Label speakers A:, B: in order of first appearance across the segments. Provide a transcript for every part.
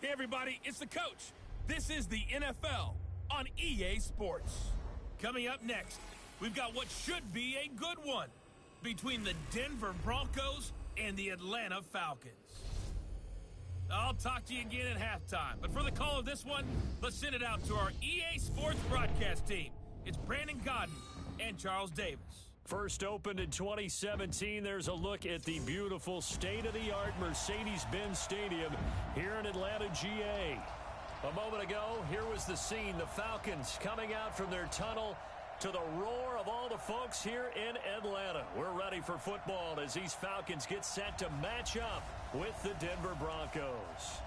A: Hey everybody, it's the coach. This is the NFL on EA Sports. Coming up next, we've got what should be a good one between the Denver Broncos and the Atlanta Falcons. I'll talk to you again at halftime, but for the call of this one, let's send it out to our EA Sports broadcast team. It's Brandon Godden and Charles Davis.
B: First opened in 2017, there's a look at the beautiful state-of-the-art Mercedes-Benz Stadium here in Atlanta, GA. A moment ago, here was the scene. The Falcons coming out from their tunnel to the roar of all the folks here in Atlanta. We're ready for football as these Falcons get set to match up with the Denver Broncos.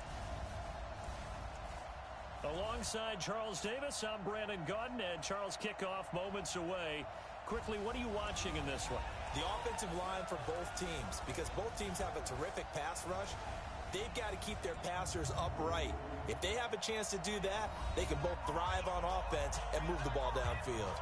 B: Alongside Charles Davis, I'm Brandon Godden, and Charles, kickoff moments away. Quickly, what are you watching in this one?
C: The offensive line for both teams, because both teams have a terrific pass rush. They've got to keep their passers upright. If they have a chance to do that, they can both thrive on offense and move the ball downfield.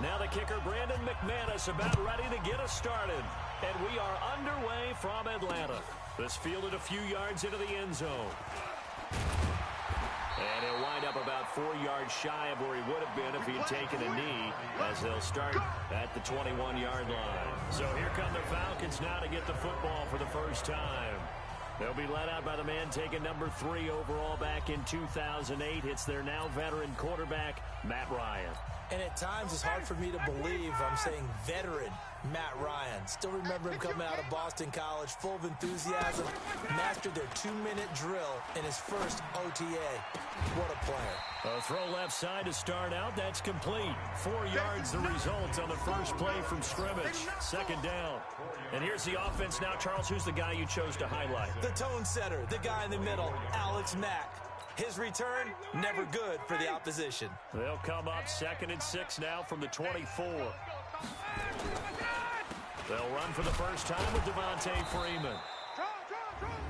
B: Now the kicker, Brandon McManus, about ready to get us started. And we are underway from Atlanta. This fielded a few yards into the end zone. And he'll wind up about 4 yards shy of where he would have been if he had taken a knee, as they'll start at the 21-yard line. So here come the Falcons now to get the football for the first time. They'll be led out by the man taking number 3 overall back in 2008. It's their now veteran quarterback, Matt Ryan.
C: And at times, it's hard for me to believe I'm saying veteran Matt Ryan. Still remember him coming out of Boston College, full of enthusiasm, mastered their 2-minute drill in his first OTA. What a player.
B: A throw left side to start out. That's complete. 4 yards the result on the first play from scrimmage. Second down. And here's the offense now. Charles, who's the guy you chose to highlight?
C: The tone setter, the guy in the middle, Alex Mack. His return, never good for the opposition.
B: They'll come up 2nd and 6 now from the 24. They'll run for the first time with Devontae Freeman.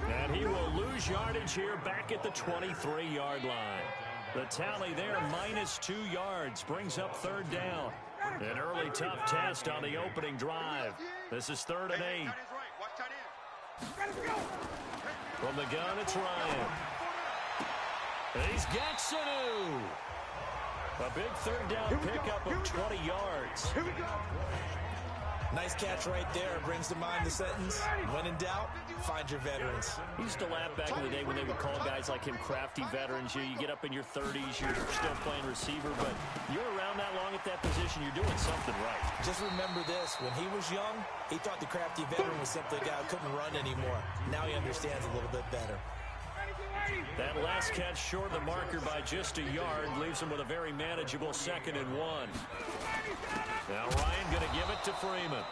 B: And he will lose yardage here back at the 23-yard line. The tally there, -2 yards, brings up 3rd down. An early tough test on the opening drive. This is 3rd and 8. From the gun, it's Ryan. He's got Sanu. A big 3rd down pickup of 20 yards.
C: Nice catch right there. Brings to mind the sentence, when in doubt, find your veterans.
B: He used to laugh back in the day when they would call guys like him crafty veterans. You get up in your 30s, you're still playing receiver, but you're around that long at that position, you're doing something right.
C: Just remember this, when he was young, he thought the crafty veteran was simply a guy who couldn't run anymore. Now he understands a little bit better.
B: That last catch short of the marker by just a yard leaves him with a very manageable 2nd and 1. Now Ryan going to give it to Freeman.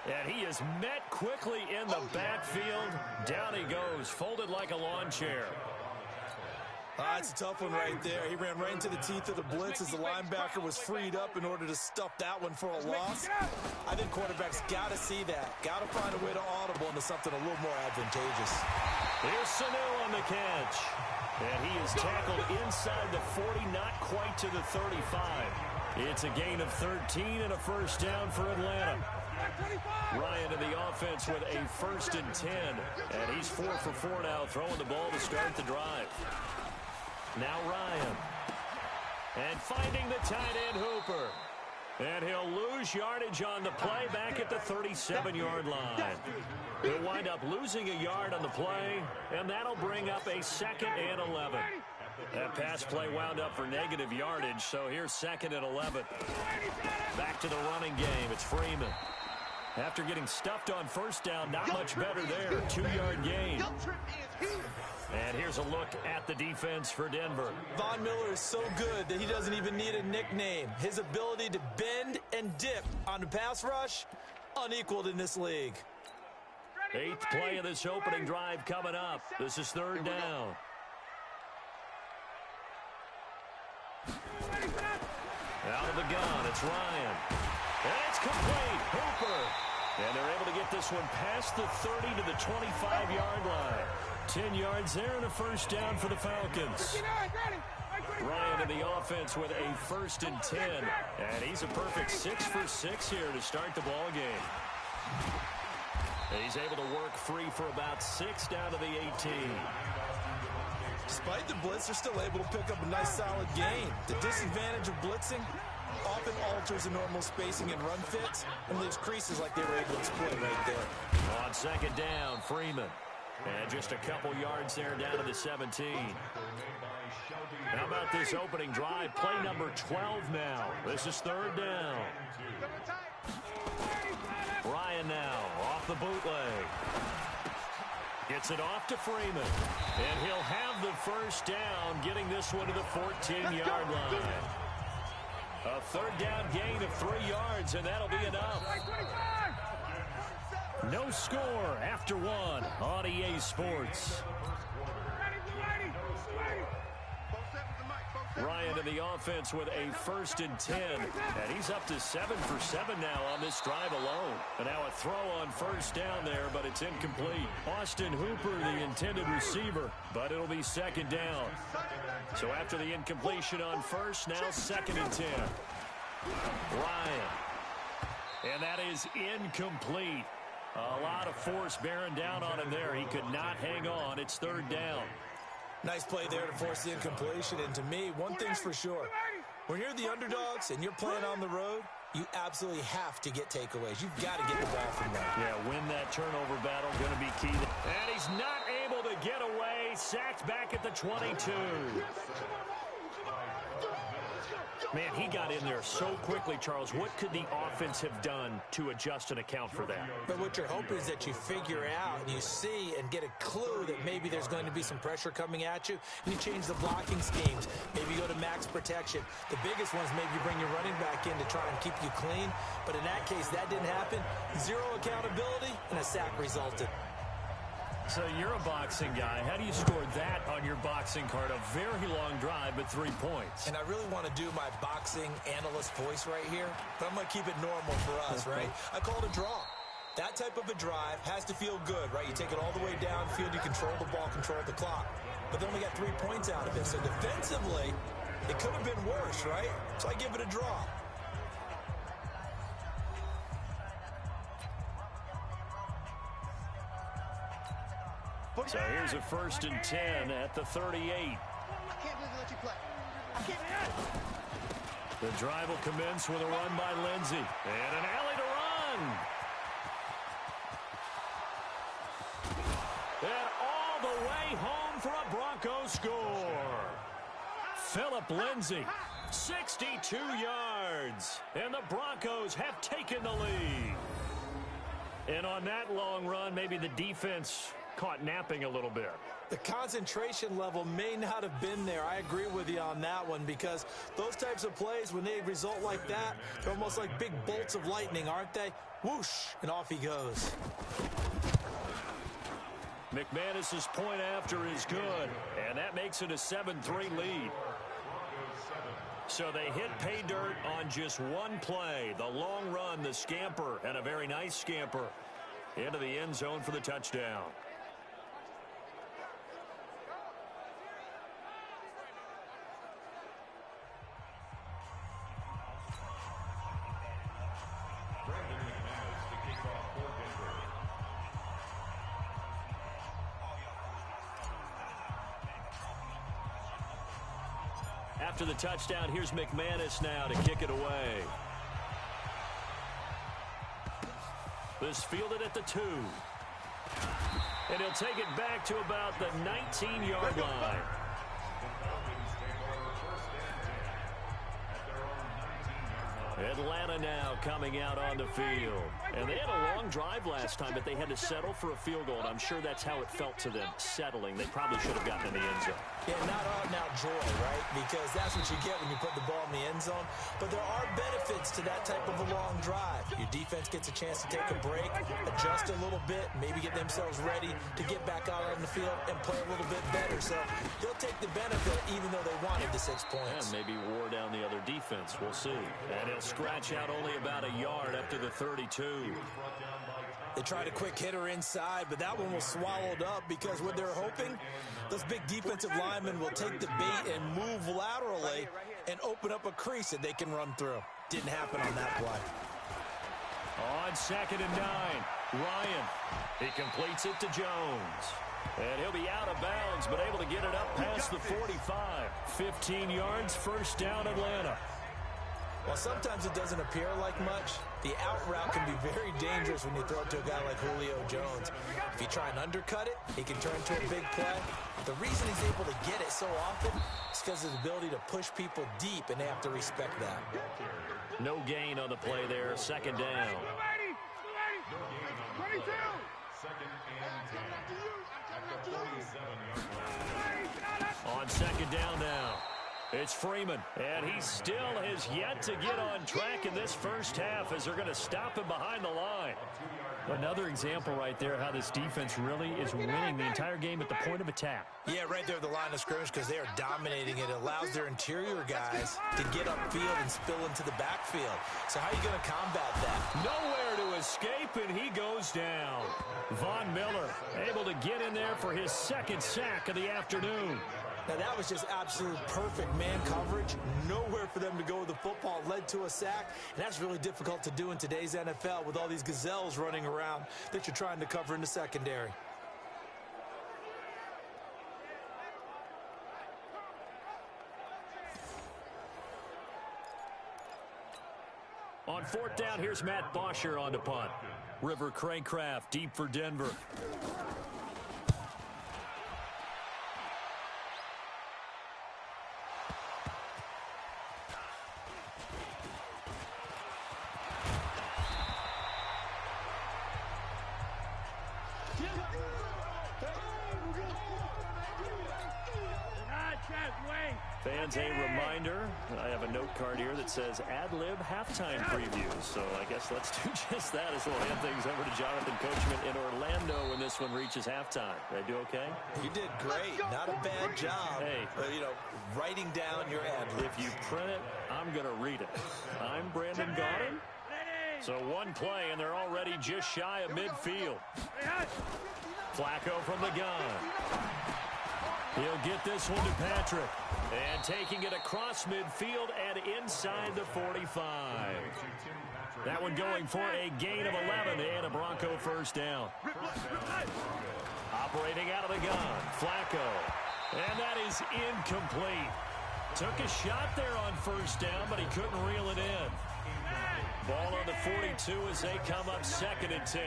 B: And he is met quickly in the backfield. Down he goes, folded like a lawn chair.
C: That's a tough one right there. He ran right into the teeth of the blitz as the linebacker was freed up in order to stuff that one for a loss. I think quarterbacks got to see that. Got to find a way to audible into something a little more advantageous.
B: Here's Sanu on the catch. And he is tackled inside the 40, not quite to the 35. It's a gain of 13 and a first down for Atlanta. Ryan in the offense with a 1st and 10. And he's 4 for 4 now, throwing the ball to start the drive. Now Ryan. And finding the tight end Hooper. And he'll lose yardage on the play back at the 37-yard line. He'll wind up losing a yard on the play, and that'll bring up a 2nd and 11. That pass play wound up for negative yardage, so here's 2nd and 11. Back to the running game. It's Freeman. After getting stuffed on first down, not much better there. 2-yard gain. And here's a look at the defense for Denver.
C: Von Miller is so good that he doesn't even need a nickname. His ability to bend and dip on the pass rush, unequaled in this league.
B: 8th play of this opening drive coming up. This is 3rd down. Out of the gun, it's Ryan. And it's complete. Hooper. And they're able to get this one past the 30 to the 25-yard line. 10 yards there and a first down for the Falcons. Ryan in the offense with a 1st and 10. And he's a perfect 6 for 6 here to start the ball game. And he's able to work free for about 6 down to the 18.
C: Despite the blitz, they're still able to pick up a nice solid gain. The disadvantage of blitzing often alters the normal spacing and run fits and leaves creases like they were able to exploit right there.
B: On 2nd down, Freeman. And just a couple yards there down to the 17. How about this opening drive? Play number 12 now. This is 3rd down. Ryan now off the bootleg. Gets it off to Freeman. And he'll have the 1st down, getting this one to the 14-yard line. A 3rd down gain of 3 yards, and that'll be enough. No score after 1 on EA Sports. Ryan in the offense with a 1st and 10. And he's up to 7 for 7 now on this drive alone. And now a throw on 1st down there, but it's incomplete. Austin Hooper, the intended receiver, but it'll be 2nd down. So after the incompletion on 1st, now 2nd and 10. Ryan. And that is incomplete. A lot of force bearing down on him there. He could not hang on. It's 3rd down.
C: Nice play there to force the incompletion. And to me, one thing's for sure. When you're the underdogs and you're playing on the road, you absolutely have to get takeaways. You've got to get the ball from there.
B: Yeah, win that turnover battle, going to be key. And he's not able to get away. Sacked back at the 22. Man, he got in there so quickly, Charles. What could the offense have done to adjust and account for that?
C: But what you're hoping is that you figure out and you see and get a clue that maybe there's going to be some pressure coming at you, and you change the blocking schemes. Maybe you go to max protection. The biggest one is maybe you bring your running back in to try and keep you clean. But in that case, that didn't happen. 0 accountability, and a sack resulted.
B: So you're a boxing guy. How do you score that on your boxing card? A very long drive, but 3 points.
C: And I really want to do my boxing analyst voice right here, but I'm going to keep it normal for us, right? I call it a draw. That type of a drive has to feel good, right? You take it all the way downfield, you control the ball, control the clock. But they only got 3 points out of it. So defensively, it could have been worse, right? So I give it a draw.
B: So here's a 1st and 10 at the 38.
D: I can't believe they let you play. I can't.
B: The drive will commence with a run by Lindsey. And an alley to run. And all the way home for a Broncos score. Phillip Lindsey, 62 yards. And the Broncos have taken the lead. And on that long run, maybe the defense caught napping a little bit.
C: The concentration level may not have been there. I agree with you on that one, because those types of plays, when they result like that, they're almost like big bolts of lightning, aren't they? Whoosh, and off he goes.
B: McManus's point after is good, and that makes it a 7-3 lead. So they hit pay dirt on just one play. The long run, the scamper, and a very nice scamper into the end zone for the touchdown. After the touchdown, here's McManus now to kick it away. This fielded at the 2. And he'll take it back to about the 19-yard line. Atlanta now coming out on the field. And they had a long drive last time, but they had to settle for a field goal. And I'm sure that's how it felt to them, settling. They probably should have gotten in the end zone.
C: Yeah, not out and out joy, right? Because that's what you get when you put the ball in the end zone. But there are benefits to that type of a long drive. Your defense gets a chance to take a break, adjust a little bit, maybe get themselves ready to get back out on the field and play a little bit better. So they'll take the benefit even though they wanted the 6 points.
B: And maybe wore down the other defense. We'll see. And he'll scratch out only about a yard up to the 32.
C: They tried a quick hitter inside, but that one was swallowed up because what they're hoping, those big defensive linemen will take the bait and move laterally and open up a crease that they can run through. Didn't happen on that play.
B: On 2nd and 9, Ryan. He completes it to Jones. And he'll be out of bounds, but able to get it up past the 45. 15 yards, first down, Atlanta.
C: While sometimes it doesn't appear like much, the out route can be very dangerous when you throw it to a guy like Julio Jones. If you try and undercut it, he can turn into a big play. The reason he's able to get it so often is because of his ability to push people deep, and they have to respect that.
B: No gain on the play there, 2nd down.
E: 22.
B: On 2nd down now, it's Freeman, and he still has yet to get on track in this first half as they're going to stop him behind the line. Another example right there how this defense really is winning the entire game at the point of attack.
C: Yeah, right there at the line of scrimmage because they are dominating it. It allows their interior guys to get upfield and spill into the backfield. So how are you going to combat that?
B: Nowhere to escape, and he goes down. Von Miller able to get in there for his 2nd sack of the afternoon.
C: Now, that was just absolute perfect man coverage. Nowhere for them to go with the football. Led to a sack, and that's really difficult to do in today's NFL with all these gazelles running around that you're trying to cover in the secondary.
B: On 4th down, here's Matt Bosher on to punt. River Craycraft deep for Denver. Fans, a reminder, I have a note card here that says ad-lib halftime preview. So I guess let's do just that as we'll hand things over to Jonathan Coachman in Orlando when this one reaches halftime. Did I do okay?
C: You did great. Not a bad job.
B: Hey.
C: Writing down your ad-libs.
B: If you print it, I'm going to read it. I'm Brandon Gaudin. So one play, and they're already just shy of midfield. Flacco from the gun. He'll get this one to Patrick. And taking it across midfield and inside the 45. That one going for a gain of 11 and a Bronco first down. Operating out of the gun, Flacco. And that is incomplete. Took a shot there on first down, but he couldn't reel it in. Ball on the 42 as they come up 2nd and 10.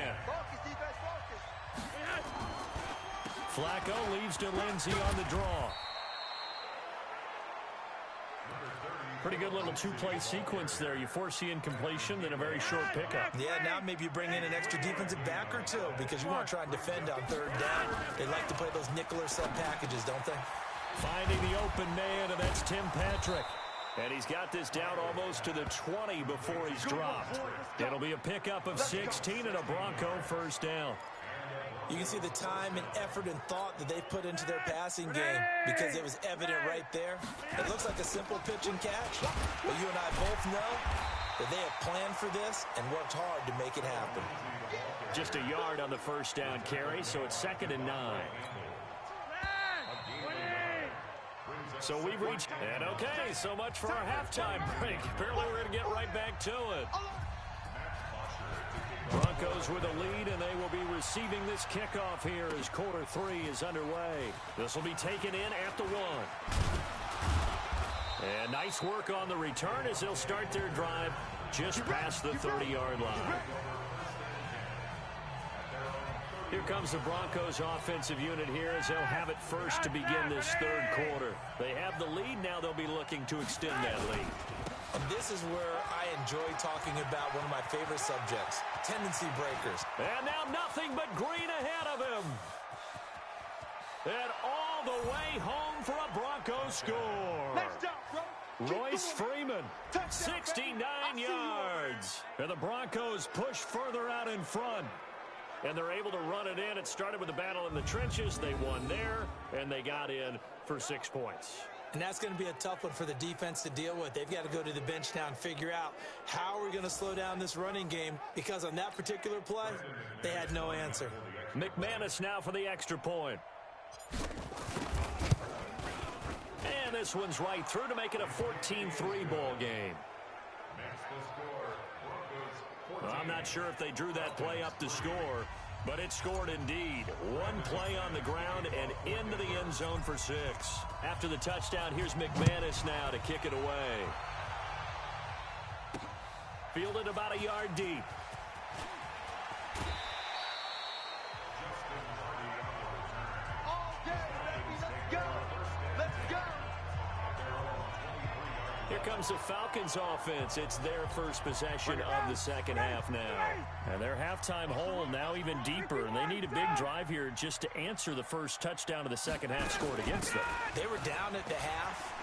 B: Flacco leaves to Lindsey on the draw. Pretty good little two-play sequence there. You force the incompletion, then a very short pickup.
C: Yeah, now maybe you bring in an extra defensive back or two because you want to try and defend on 3rd down. They like to play those nickel or sub packages, don't they?
B: Finding the open man, and that's Tim Patrick. And he's got this down almost to the 20 before he's dropped. It'll be a pickup of 16 and a Bronco first down.
C: You can see the time and effort and thought that they put into their passing game because it was evident right there. It looks like a simple pitch and catch, but you and I both know that they have planned for this and worked hard to make it happen.
B: Just a yard on the first down carry, so it's 2nd and 9. So we've reached, and okay, so much for our halftime break. Apparently we're going to get right back to it. Broncos with a lead, and they will be receiving this kickoff here as quarter 3 is underway. This will be taken in at the 1. And nice work on the return as they'll start their drive just past the 30-yard line. Here comes the Broncos offensive unit here as they'll have it first to begin this 3rd quarter. They have the lead. Now they'll be looking to extend that lead.
C: And this is where I enjoy talking about one of my favorite subjects, tendency breakers.
B: And now nothing but green ahead of him. And all the way home for a Broncos score. Royce Freeman, 69 yards. And the Broncos push further out in front. And they're able to run it in. It started with a battle in the trenches. They won there, and they got in for 6 points.
C: And that's going to be a tough one for the defense to deal with. They've got to go to the bench now and figure out how are we going to slow down this running game, because on that particular play, they had no answer.
B: McManus now for the extra point. And this one's right through to make it a 14-3 ball game. Well, I'm not sure if they drew that play up to score, but it scored indeed. One play on the ground and into the end zone for 6. After the touchdown, here's McManus now to kick it away. Fielded about a yard deep.
D: All day, baby. Let's go. Let's go.
B: Here comes the Falcons offense. It's their first possession of the second half now. And their halftime hole now even deeper, and they need a big drive here just to answer the first touchdown of the second half scored against them.
C: They were down at the half.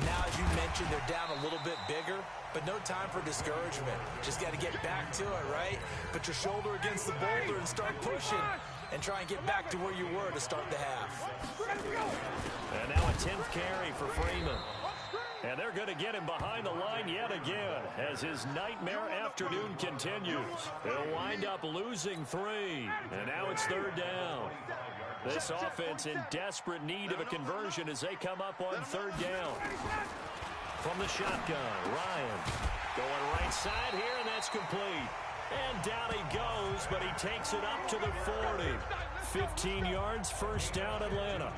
C: Now, as you mentioned, they're down a little bit bigger, but no time for discouragement. Just got to get back to it, right? Put your shoulder against the boulder and start pushing and try and get back to where you were to start the half.
B: And now a 10th carry for Freeman. And they're going to get him behind the line yet again as his nightmare afternoon continues. He'll wind up losing 3. And now it's 3rd down. This offense in desperate need of a conversion as they come up on 3rd down. From the shotgun, Ryan going right side here, and that's complete. And down he goes, but he takes it up to the 40. 15 yards, first down, Atlanta.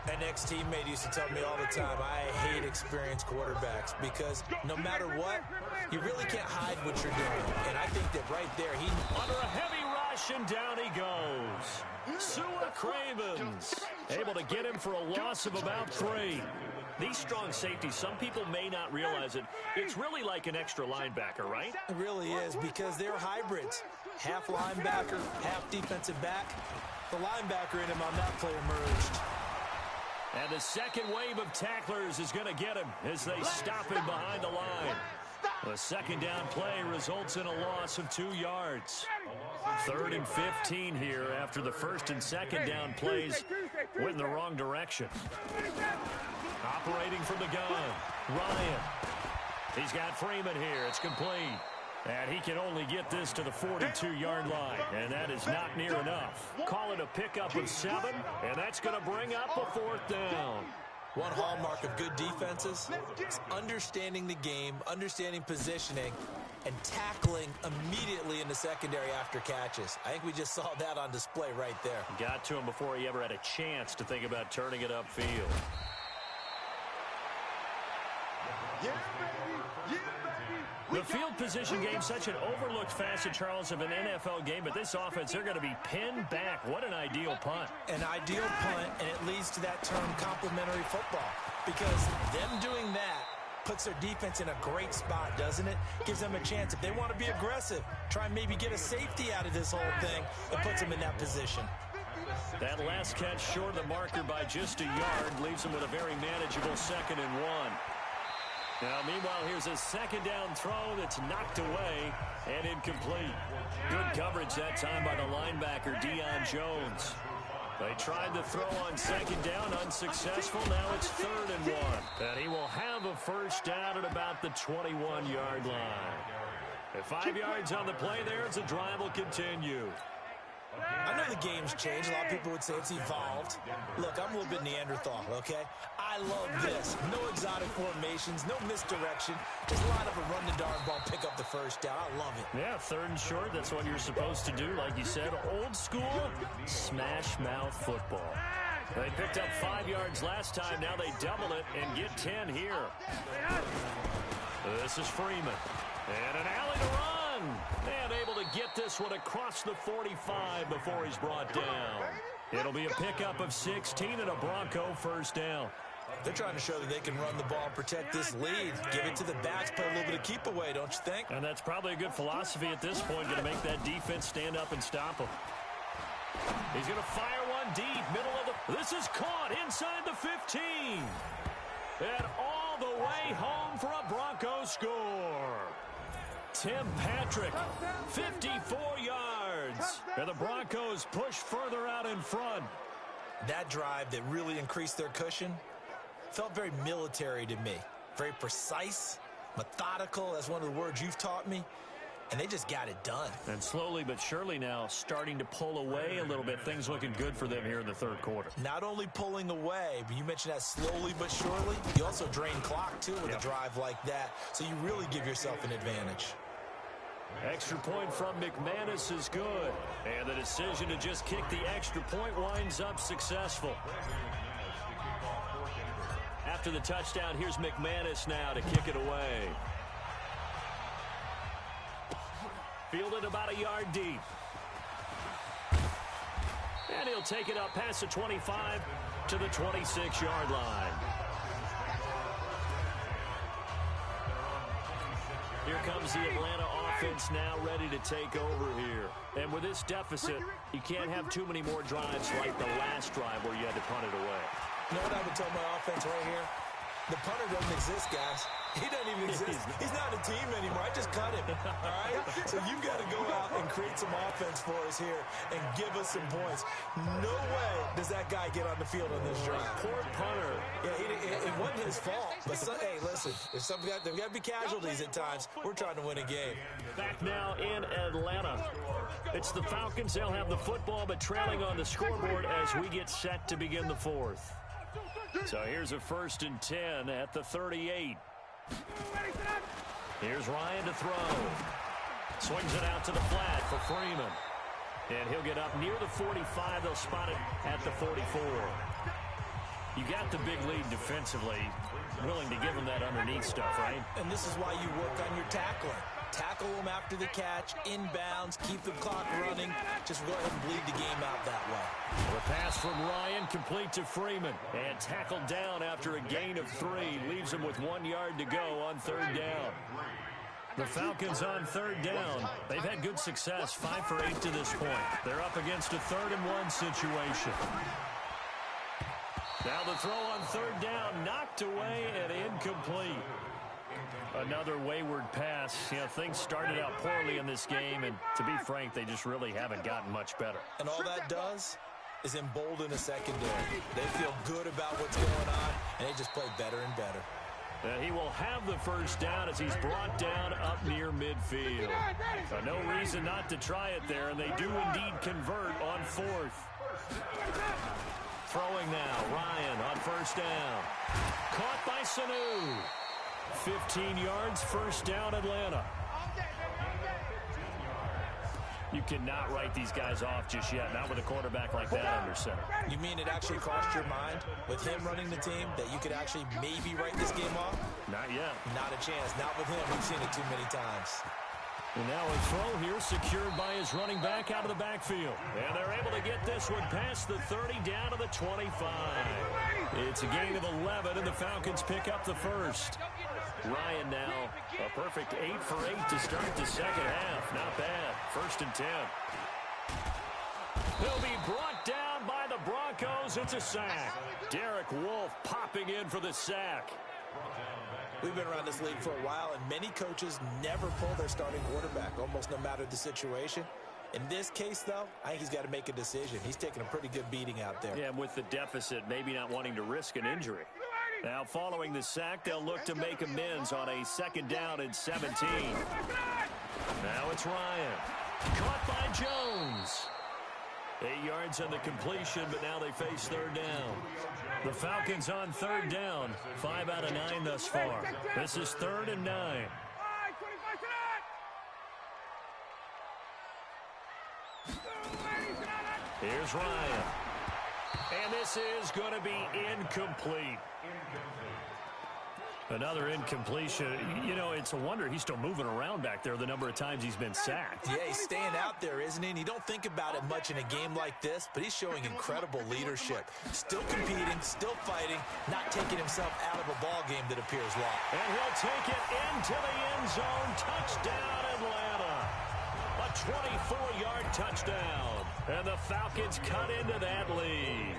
C: An ex-teammate used to tell me all the time, I hate experienced quarterbacks because no matter what, you really can't hide what you're doing. And I think that right there, he...
B: Under a heavy rush, and down he goes. Sua Cravens able to get him for a loss of about 3. These strong safeties, some people may not realize it. It's really like an extra linebacker, right?
C: It really is, because they're hybrids. Half linebacker, half defensive back. The linebacker in him on that play emerged.
B: And the second wave of tacklers is going to get him as they stop him behind the line. The second down play results in a loss of 2 yards. 3rd and 15 here after the first and second down plays went in the wrong direction. Operating from the gun, Ryan. He's got Freeman here. It's complete. And he can only get this to the 42-yard line, and that is not near enough. Call it a pickup of 7, and that's going to bring up a 4th down.
C: One hallmark of good defenses is understanding the game, understanding positioning, and tackling immediately in the secondary after catches. I think we just saw that on display right there.
B: Got to him before he ever had a chance to think about turning it upfield.
D: Yeah, baby. Yeah, baby.
B: The field position game, such an overlooked facet, Charles, of an NFL game, but this offense, they're going to be pinned back. What an ideal punt.
C: An ideal punt, and it leads to that term complementary football, because them doing that puts their defense in a great spot, doesn't it? Gives them a chance. If they want to be aggressive, try and maybe get a safety out of this whole thing, it puts them in that position.
B: That last catch short of the marker by just a yard leaves them with a very manageable 2nd and 1. Now, meanwhile, here's a second down throw that's knocked away and incomplete. Good coverage that time by the linebacker, Deion Jones. They tried the throw on second down, unsuccessful. Now it's 3rd and 1. And he will have a first down at about the 21-yard line. At 5 yards on the play there, the drive will continue.
C: I know the game's changed. A lot of people would say it's evolved. Look, I'm a little bit Neanderthal, okay? I love this. No exotic formations, no misdirection. Just line up and run the darn ball, pick up the first down. I love it.
B: Yeah, 3rd and short, that's what you're supposed to do. Like you said, old school, smash mouth football. They picked up 5 yards last time. Now they double it and get 10 here. This is Freeman. And an alley to run. And able to get this one across the 45 before he's brought down. It'll be a pickup of 16 and a Bronco first down.
C: They're trying to show that they can run the ball, protect this lead, give it to the backs, play a little bit of keep away, don't you think?
B: And that's probably a good philosophy at this point, going to make that defense stand up and stop him. He's going to fire one deep, middle of the... This is caught inside the 15. And all the way home for a Bronco score. Tim Patrick, 54 yards. And the Broncos push further out in front.
C: That drive that really increased their cushion, Felt very military to me. Very precise, methodical. That's one of the words you've taught me. And they just got it done.
B: And slowly but surely now starting to pull away a little bit. Things looking good for them here in the third quarter.
C: Not only pulling away, but you mentioned that slowly but surely. You also drain clock, too, with a drive like that. So you really give yourself an advantage.
B: Extra point from McManus is good. And the decision to just kick the extra point winds up successful. After the touchdown, here's McManus now to kick it away. Fielded about a yard deep. And he'll take it up past the 25 to the 26-yard line. Here comes the Atlanta offense now ready to take over here. And with this deficit, you can't have too many more drives like the last drive where you had to punt it away.
C: You know what I would tell my offense right here? The punter doesn't exist, guys. He doesn't even exist. He's not a team anymore. I just cut him, all right? So you've got to go out and create some offense for us here and give us some points. No way does that guy get on the field on this drive.
B: Poor punter.
C: Yeah, it wasn't his fault. But, hey, listen, if there've got to be casualties at times. We're trying to win a game.
B: Back now in Atlanta. It's the Falcons. They'll have the football, but trailing on the scoreboard as we get set to begin the fourth. So here's a 1st and 10 at the 38. Here's Ryan to throw. Swings it out to the flat for Freeman. And he'll get up near the 45. They'll spot it at the 44. You got the big lead defensively. Willing to give them that underneath stuff, right?
C: And this is why you work on your tackling. Tackle them after the catch, inbounds, keep the clock running. Just go ahead and bleed the game out that way.
B: The pass from Ryan complete to Freeman. And tackled down after a gain of 3. Leaves him with 1 yard to go on 3rd down. The Falcons on 3rd down. They've had good success, 5 for 8 to this point. They're up against a 3rd and 1 situation. Now the throw on 3rd down, knocked away and incomplete. Another wayward pass. You know, things started out poorly in this game, and to be frank, they just really haven't gotten much better.
C: And all that does is embolden a secondary. They feel good about what's going on, and they just play better and better.
B: He will have the 1st down as he's brought down up near midfield. No reason not to try it there, and they do indeed convert on 4th. Throwing now, Ryan on 1st down. Caught by Sanu. 15 yards, 1st down, Atlanta. You cannot write these guys off just yet, not with a quarterback like that under center.
C: You mean it actually crossed your mind with him running the team that you could actually maybe write this game off?
B: Not yet.
C: Not a chance. Not with him. We've seen it too many times.
B: And now a throw here secured by his running back out of the backfield. And they're able to get this one past the 30 down to the 25. It's a gain of 11, and the Falcons pick up the 1st. Ryan now a perfect 8 for 8 to start the second half. Not bad. 1st and 10. He'll be brought down by the Broncos. It's a sack. Derek Wolfe popping in for the sack.
C: We've been around this league for a while, and many coaches never pull their starting quarterback, almost no matter the situation. In this case, though, I think he's got to make a decision. He's taking a pretty good beating out there.
B: Yeah, with the deficit, maybe not wanting to risk an injury. Now, following the sack, they'll look to make amends on a 2nd down and 17. Now it's Ryan. Caught by Jones. 8 yards on the completion, but now they face 3rd down. The Falcons on 3rd down. 5 out of 9 thus far. This is 3rd and 9. Here's Ryan. And this is going to be incomplete. Another incompletion. You know, it's a wonder he's still moving around back there the number of times he's been sacked.
C: Yeah, he's staying out there, isn't he? And you don't think about it much in a game like this, but he's showing incredible leadership. Still competing, still fighting, not taking himself out of a ball game that appears lost.
B: And he'll take it into the end zone. Touchdown, Atlanta. A 24-yard touchdown. And the Falcons cut into that lead.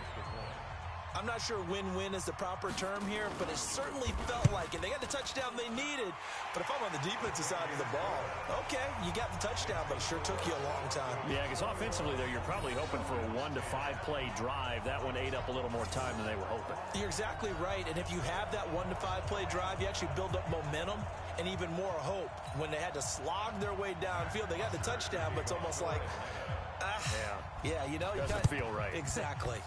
C: I'm not sure win-win is the proper term here, but it certainly felt like it. They got the touchdown they needed, but if I'm on the defensive side of the ball, okay, you got the touchdown, but it sure took you a long time.
B: Yeah, because offensively there, you're probably hoping for a 1 to 5 play drive. That one ate up a little more time than they were hoping.
C: You're exactly right, and if you have that 1 to 5 play drive, you actually build up momentum and even more hope. When they had to slog their way downfield, they got the touchdown, but it's almost like, yeah, you know,
B: doesn't feel right.
C: Exactly.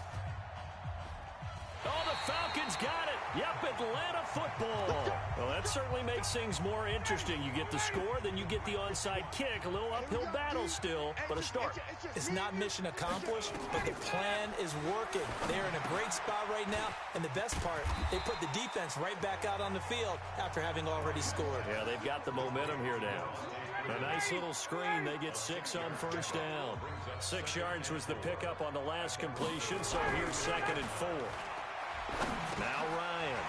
B: Oh, the Falcons got it. Yep, Atlanta football. Well, that certainly makes things more interesting. You get the score, then you get the onside kick. A little uphill battle still, but a start.
C: It's not mission accomplished, but the plan is working. They're in a great spot right now, and the best part, they put the defense right back out on the field after having already scored.
B: Yeah, they've got the momentum here now. A nice little screen. They get 6 on first down. 6 yards was the pickup on the last completion, so here's 2nd and 4. Now Ryan.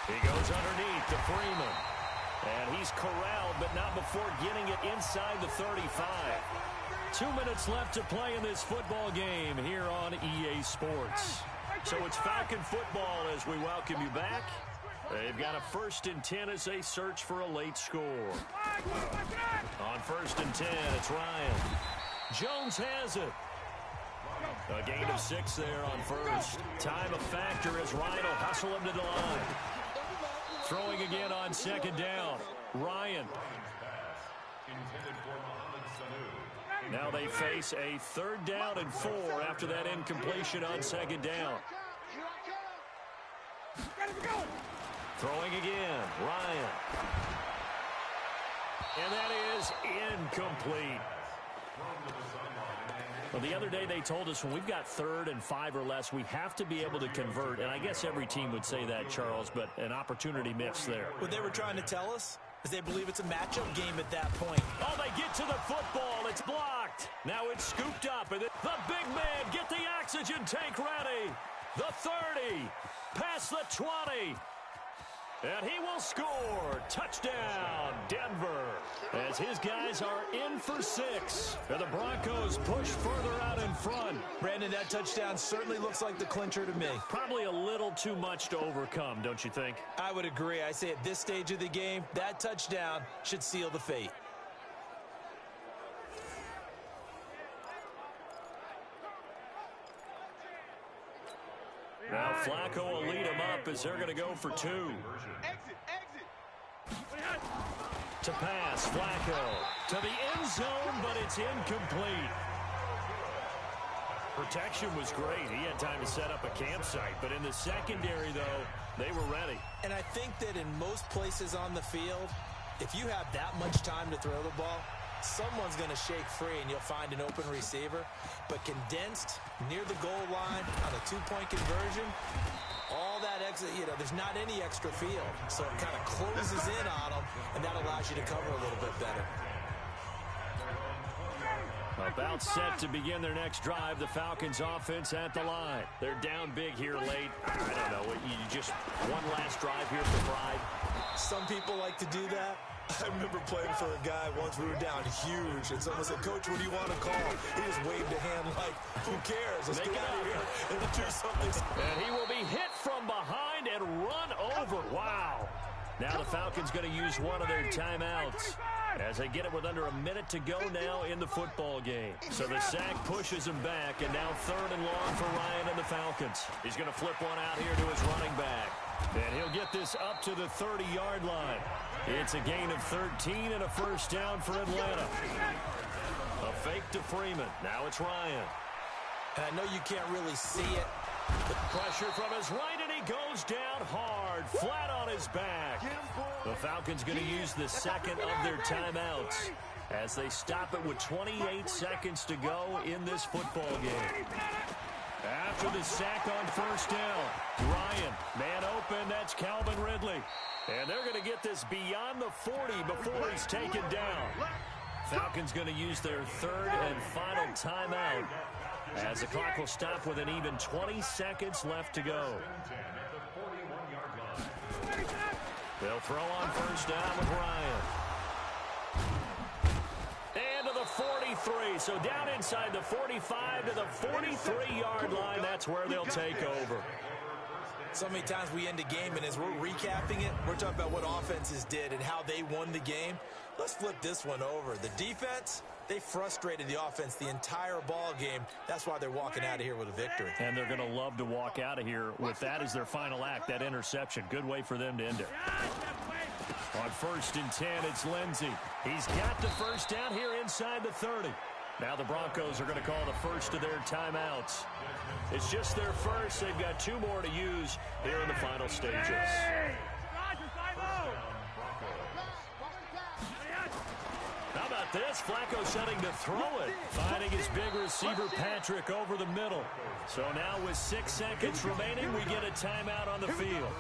B: He goes underneath to Freeman. And he's corralled, but not before getting it inside the 35. 2 minutes left to play in this football game here on EA Sports. So it's Falcon football as we welcome you back. They've got a 1st and 10 as they search for a late score. On 1st and 10, it's Ryan. Jones has it. A gain of 6 there on first. Time a factor as Ryan will hustle him to the line. Throwing again on 2nd down. Ryan. Now they face a 3rd down and 4 after that incompletion on 2nd down. Throwing again. Ryan. And that is incomplete. Well, the other day they told us when we've got 3rd and 5 or less, we have to be able to convert. And I guess every team would say that, Charles, but an opportunity missed there.
C: What they were trying to tell us is they believe it's a matchup game at that point.
B: Oh, they get to the football. It's blocked. Now it's scooped up. And the big man, get the oxygen tank ready. The 30, past the 20. And he will score. Touchdown, Denver. As his guys are in for 6. And the Broncos push further out in front.
C: Brandon, that touchdown certainly looks like the clincher to me.
B: Probably a little too much to overcome, don't you think?
C: I would agree. I say at this stage of the game, that touchdown should seal the fate.
B: Now Flacco will lead him up as they're going to go for 2. To pass, Flacco to the end zone, but it's incomplete. Protection was great. He had time to set up a campsite, but in the secondary, though, they were ready.
C: And I think that in most places on the field, if you have that much time to throw the ball, someone's going to shake free and you'll find an open receiver. But condensed near the goal line on a 2-point conversion, all that exit, there's not any extra field. So it kind of closes in on them, and that allows you to cover a little bit better.
B: About set to begin their next drive, the Falcons offense at the line. They're down big here late. I don't know, you just one last drive here for pride.
C: Some people like to do that. I remember playing for a guy once. We were down huge, and someone said, "Coach, what do you want to call?" He just waved a hand like, "Who cares? Let's get out of here and do something."
B: And he will be hit from behind and run over. Wow. Now the Falcons going to use one of their timeouts as they get it with under a minute to go now in the football game. So the sack pushes him back, and now 3rd and long for Ryan and the Falcons. He's going to flip one out here to his running back. And he'll get this up to the 30-yard line. It's a gain of 13 and a 1st down for Atlanta. A fake to Freeman. Now it's Ryan.
C: And I know you can't really see it.
B: The pressure from his right, and he goes down hard, flat on his back. The Falcons going to use the 2nd of their timeouts as they stop it with 28 seconds to go in this football game. After the sack on 1st down, Ryan, man open, that's Calvin Ridley. And they're going to get this beyond the 40 before he's taken down. Falcons going to use their 3rd and final timeout as the clock will stop with an even 20 seconds left to go. They'll throw on 1st down with Ryan. And to the 43. So down inside the 45 to the 43-yard line. That's where they'll take over.
C: So many times we end a game, and as we're recapping it, we're talking about what offenses did and how they won the game. Let's flip this one over. The defense, they frustrated the offense the entire ball game. That's why they're walking out of here with a victory.
B: And they're going to love to walk out of here with that as their final act, that interception. Good way for them to end it. On 1st and 10, it's Lindsey. He's got the first down here inside the 30. Now the Broncos are going to call the first of their timeouts. It's just their first. They've got 2 more to use here in the final stages. How about this? Flacco setting to throw it. Finding his big receiver, Patrick, over the middle. So now with 6 seconds remaining, we get a timeout on the field.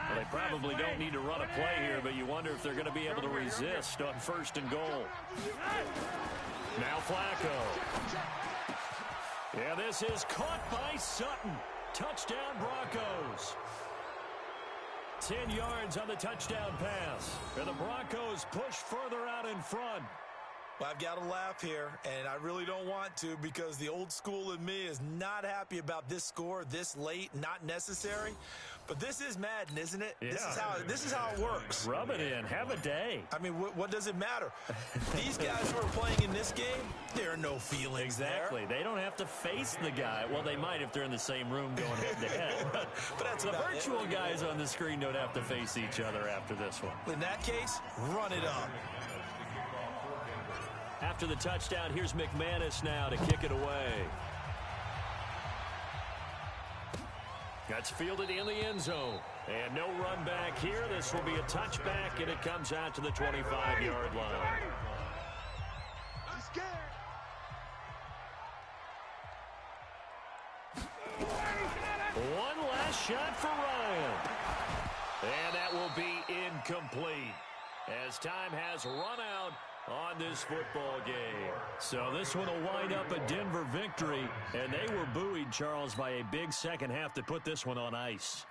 B: Well, they probably don't need to run a play here, but you wonder if they're going to be able to resist on 1st and goal. Now Flacco. Yeah, this is caught by Sutton. Touchdown, Broncos. 10 yards on the touchdown pass. And the Broncos push further out in front.
C: Well, I've got to laugh here, and I really don't want to because the old school in me is not happy about this score this late, not necessary. But this is Madden, isn't it?
B: Yeah.
C: This is how it works.
B: Rub it in. Have a day.
C: I mean, what does it matter? These guys who are playing in this game, there are no feelings
B: Exactly.
C: there.
B: They don't have to face the guy. Well, they might if they're in the same room going head-to-head. But
C: that's
B: the
C: about
B: virtual
C: it.
B: guys on the screen don't have to face each other after this one.
C: In that case, run it up.
B: After the touchdown, here's McManus now to kick it away. That's fielded in the end zone. And no run back here. This will be a touchback, and it comes out to the 25-yard line.
D: He's scared.
B: One last shot for Ryan. And that will be incomplete as time has run out on this football game. So this one will wind up a Denver victory, and they were buoyed, Charles, by a big second half to put this one on ice.